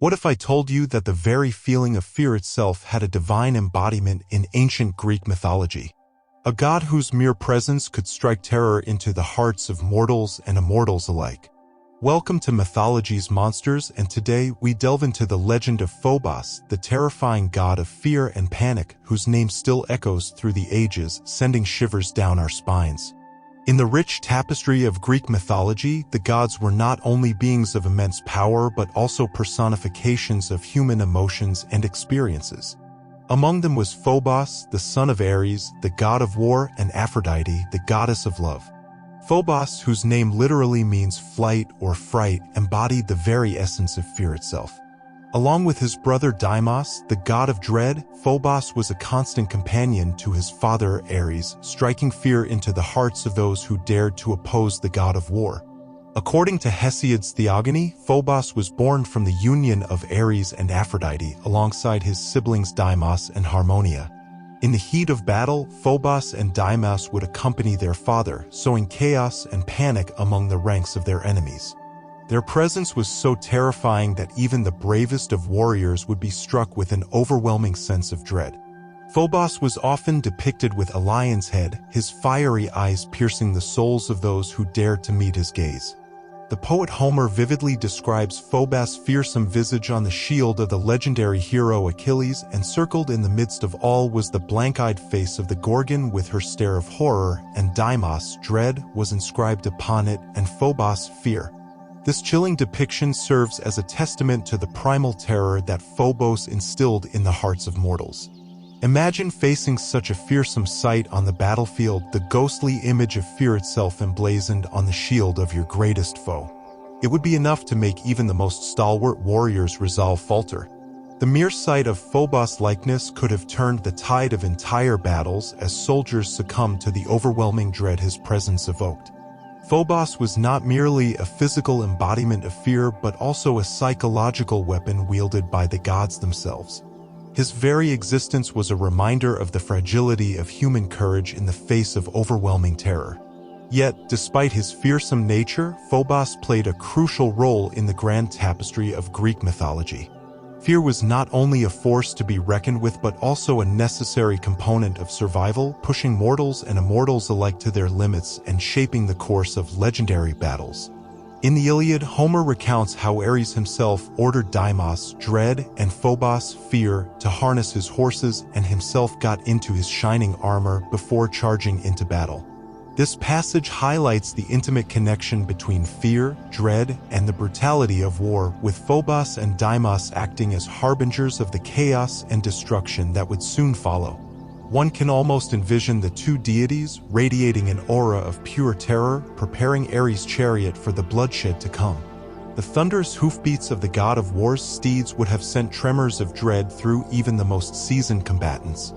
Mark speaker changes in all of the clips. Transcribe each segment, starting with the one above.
Speaker 1: What if I told you that the very feeling of fear itself had a divine embodiment in ancient Greek mythology? A god whose mere presence could strike terror into the hearts of mortals and immortals alike. Welcome to Mythology's Monsters, and today we delve into the legend of Phobos, the terrifying god of fear and panic whose name still echoes through the ages, sending shivers down our spines. In the rich tapestry of Greek mythology, the gods were not only beings of immense power but also personifications of human emotions and experiences. Among them was Phobos, the son of Ares, the god of war, and Aphrodite, the goddess of love. Phobos, whose name literally means flight or fright, embodied the very essence of fear itself. Along with his brother Deimos, the god of dread, Phobos was a constant companion to his father Ares, striking fear into the hearts of those who dared to oppose the god of war. According to Hesiod's Theogony, Phobos was born from the union of Ares and Aphrodite alongside his siblings Deimos and Harmonia. In the heat of battle, Phobos and Deimos would accompany their father, sowing chaos and panic among the ranks of their enemies. Their presence was so terrifying that even the bravest of warriors would be struck with an overwhelming sense of dread. Phobos was often depicted with a lion's head, his fiery eyes piercing the souls of those who dared to meet his gaze. The poet Homer vividly describes Phobos' fearsome visage on the shield of the legendary hero Achilles, and circled in the midst of all was the blank-eyed face of the Gorgon with her stare of horror, and Deimos, dread, was inscribed upon it, and Phobos, fear. This chilling depiction serves as a testament to the primal terror that Phobos instilled in the hearts of mortals. Imagine facing such a fearsome sight on the battlefield, the ghostly image of fear itself emblazoned on the shield of your greatest foe. It would be enough to make even the most stalwart warrior's resolve falter. The mere sight of Phobos' likeness could have turned the tide of entire battles as soldiers succumbed to the overwhelming dread his presence evoked. Phobos was not merely a physical embodiment of fear but also a psychological weapon wielded by the gods themselves. His very existence was a reminder of the fragility of human courage in the face of overwhelming terror. Yet, despite his fearsome nature, Phobos played a crucial role in the grand tapestry of Greek mythology. Fear was not only a force to be reckoned with but also a necessary component of survival, pushing mortals and immortals alike to their limits and shaping the course of legendary battles. In the Iliad, Homer recounts how Ares himself ordered Deimos, dread, and Phobos, fear, to harness his horses and himself got into his shining armor before charging into battle. This passage highlights the intimate connection between fear, dread, and the brutality of war, with Phobos and Deimos acting as harbingers of the chaos and destruction that would soon follow. One can almost envision the two deities radiating an aura of pure terror, preparing Ares' chariot for the bloodshed to come. The thunderous hoofbeats of the god of war's steeds would have sent tremors of dread through even the most seasoned combatants.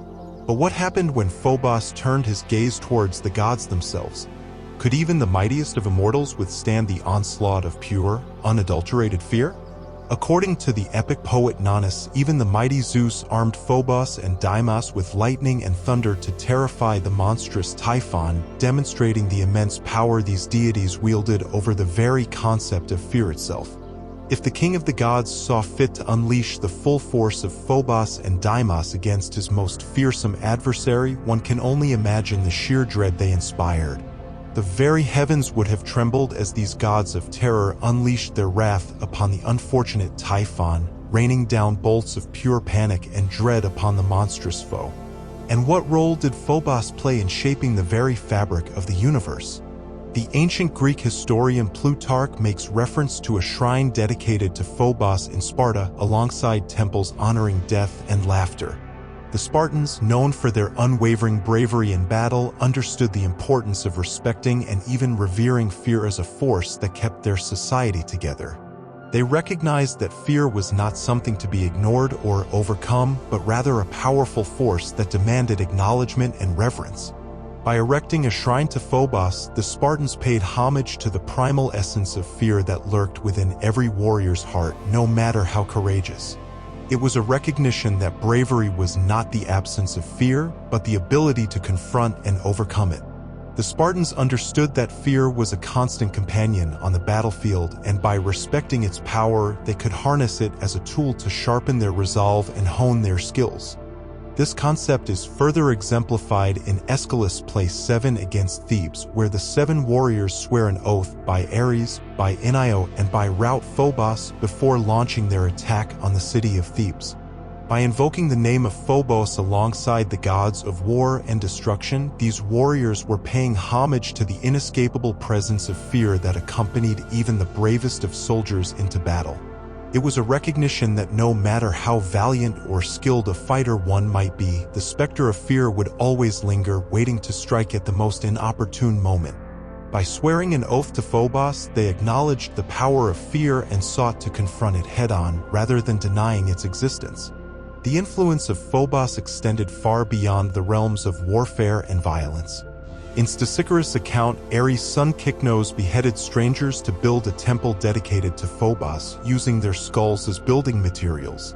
Speaker 1: But what happened when Phobos turned his gaze towards the gods themselves? Could even the mightiest of immortals withstand the onslaught of pure, unadulterated fear? According to the epic poet Nonnus, even the mighty Zeus armed Phobos and Deimos with lightning and thunder to terrify the monstrous Typhon, demonstrating the immense power these deities wielded over the very concept of fear itself. If the king of the gods saw fit to unleash the full force of Phobos and Deimos against his most fearsome adversary, one can only imagine the sheer dread they inspired. The very heavens would have trembled as these gods of terror unleashed their wrath upon the unfortunate Typhon, raining down bolts of pure panic and dread upon the monstrous foe. And what role did Phobos play in shaping the very fabric of the universe? The ancient Greek historian Plutarch makes reference to a shrine dedicated to Phobos in Sparta alongside temples honoring death and laughter. The Spartans, known for their unwavering bravery in battle, understood the importance of respecting and even revering fear as a force that kept their society together. They recognized that fear was not something to be ignored or overcome, but rather a powerful force that demanded acknowledgement and reverence. By erecting a shrine to Phobos, the Spartans paid homage to the primal essence of fear that lurked within every warrior's heart, no matter how courageous. It was a recognition that bravery was not the absence of fear, but the ability to confront and overcome it. The Spartans understood that fear was a constant companion on the battlefield, and by respecting its power, they could harness it as a tool to sharpen their resolve and hone their skills. This concept is further exemplified in Aeschylus' play 7 against Thebes, where the 7 warriors swear an oath by Ares, by Enio, and by rout Phobos before launching their attack on the city of Thebes. By invoking the name of Phobos alongside the gods of war and destruction, these warriors were paying homage to the inescapable presence of fear that accompanied even the bravest of soldiers into battle. It was a recognition that no matter how valiant or skilled a fighter one might be, the specter of fear would always linger, waiting to strike at the most inopportune moment. By swearing an oath to Phobos, they acknowledged the power of fear and sought to confront it head-on rather than denying its existence. The influence of Phobos extended far beyond the realms of warfare and violence. In Stesichorus' account, Ares' son Kycnos beheaded strangers to build a temple dedicated to Phobos, using their skulls as building materials.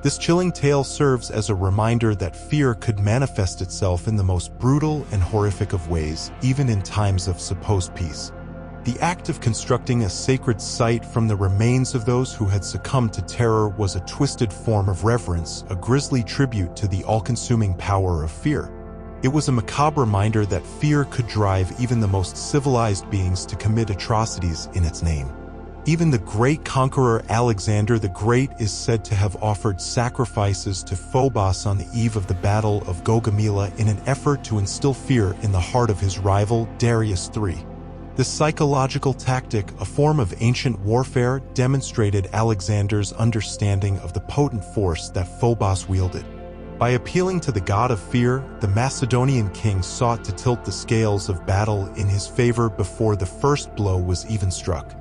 Speaker 1: This chilling tale serves as a reminder that fear could manifest itself in the most brutal and horrific of ways, even in times of supposed peace. The act of constructing a sacred site from the remains of those who had succumbed to terror was a twisted form of reverence, a grisly tribute to the all-consuming power of fear. It was a macabre reminder that fear could drive even the most civilized beings to commit atrocities in its name. Even the great conqueror Alexander the Great is said to have offered sacrifices to Phobos on the eve of the Battle of Gaugamela in an effort to instill fear in the heart of his rival Darius III. This psychological tactic, a form of ancient warfare, demonstrated Alexander's understanding of the potent force that Phobos wielded. By appealing to the god of fear, the Macedonian king sought to tilt the scales of battle in his favor before the first blow was even struck.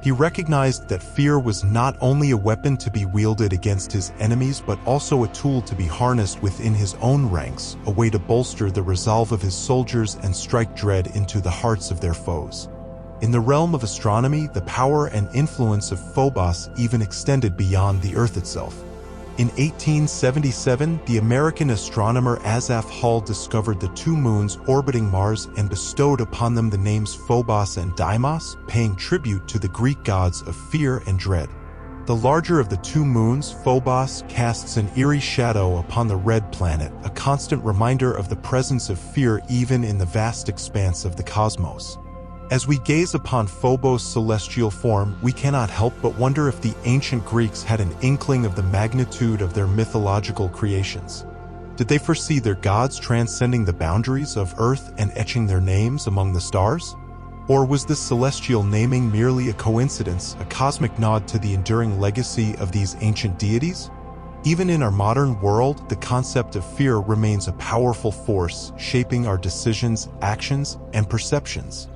Speaker 1: He recognized that fear was not only a weapon to be wielded against his enemies but also a tool to be harnessed within his own ranks, a way to bolster the resolve of his soldiers and strike dread into the hearts of their foes. In the realm of astronomy, the power and influence of Phobos even extended beyond the Earth itself. In 1877, the American astronomer Asaph Hall discovered the 2 moons orbiting Mars and bestowed upon them the names Phobos and Deimos, paying tribute to the Greek gods of fear and dread. The larger of the 2 moons, Phobos, casts an eerie shadow upon the red planet, a constant reminder of the presence of fear even in the vast expanse of the cosmos. As we gaze upon Phobos' celestial form, we cannot help but wonder if the ancient Greeks had an inkling of the magnitude of their mythological creations. Did they foresee their gods transcending the boundaries of Earth and etching their names among the stars? Or was this celestial naming merely a coincidence, a cosmic nod to the enduring legacy of these ancient deities? Even in our modern world, the concept of fear remains a powerful force, shaping our decisions, actions, and perceptions.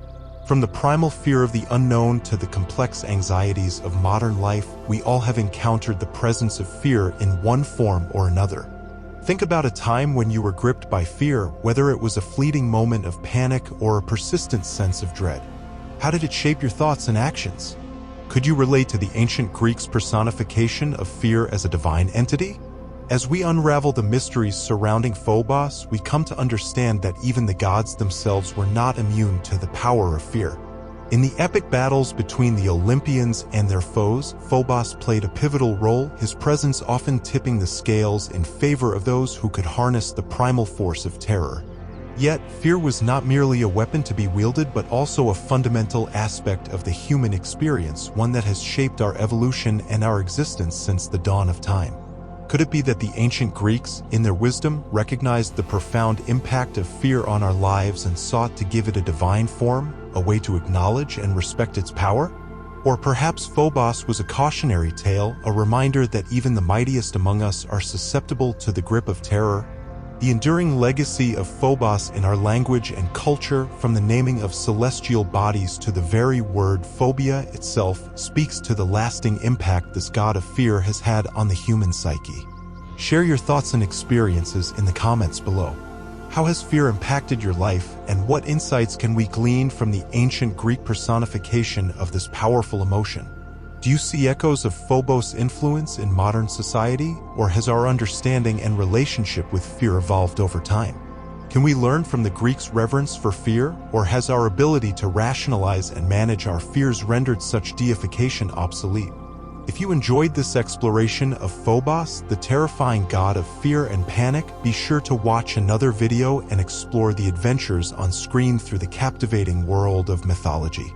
Speaker 1: From the primal fear of the unknown to the complex anxieties of modern life, we all have encountered the presence of fear in one form or another. Think about a time when you were gripped by fear, whether it was a fleeting moment of panic or a persistent sense of dread. How did it shape your thoughts and actions? Could you relate to the ancient Greeks' personification of fear as a divine entity? As we unravel the mysteries surrounding Phobos, we come to understand that even the gods themselves were not immune to the power of fear. In the epic battles between the Olympians and their foes, Phobos played a pivotal role, his presence often tipping the scales in favor of those who could harness the primal force of terror. Yet, fear was not merely a weapon to be wielded but also a fundamental aspect of the human experience, one that has shaped our evolution and our existence since the dawn of time. Could it be that the ancient Greeks, in their wisdom, recognized the profound impact of fear on our lives and sought to give it a divine form, a way to acknowledge and respect its power? Or perhaps Phobos was a cautionary tale, a reminder that even the mightiest among us are susceptible to the grip of terror? The enduring legacy of Phobos in our language and culture, from the naming of celestial bodies to the very word phobia itself, speaks to the lasting impact this god of fear has had on the human psyche. Share your thoughts and experiences in the comments below. How has fear impacted your life, and what insights can we glean from the ancient Greek personification of this powerful emotion? Do you see echoes of Phobos' influence in modern society, or has our understanding and relationship with fear evolved over time? Can we learn from the Greeks' reverence for fear, or has our ability to rationalize and manage our fears rendered such deification obsolete? If you enjoyed this exploration of Phobos, the terrifying god of fear and panic, be sure to watch another video and explore the adventures on screen through the captivating world of mythology.